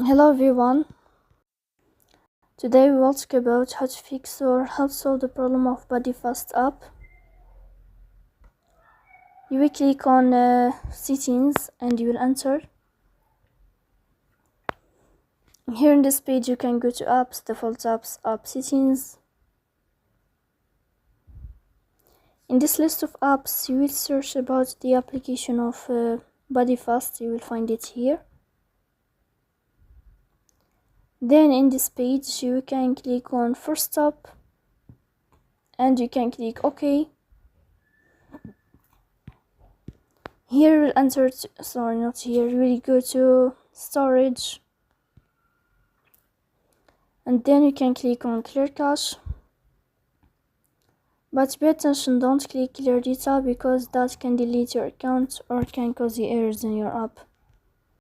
Hello everyone, today we will talk about how to fix or how to solve the problem of BodyFast app. You will click on settings and you will enter. Here in this page you can go to apps, default apps, app settings. In this list of apps you will search about the application of BodyFast, you will find it here. Then in this page you can click on first app and you can click OK. Here we'll enter, you will go to storage and then you can click on clear cache. But pay attention, don't click clear data because that can delete your account or can cause you errors in your app.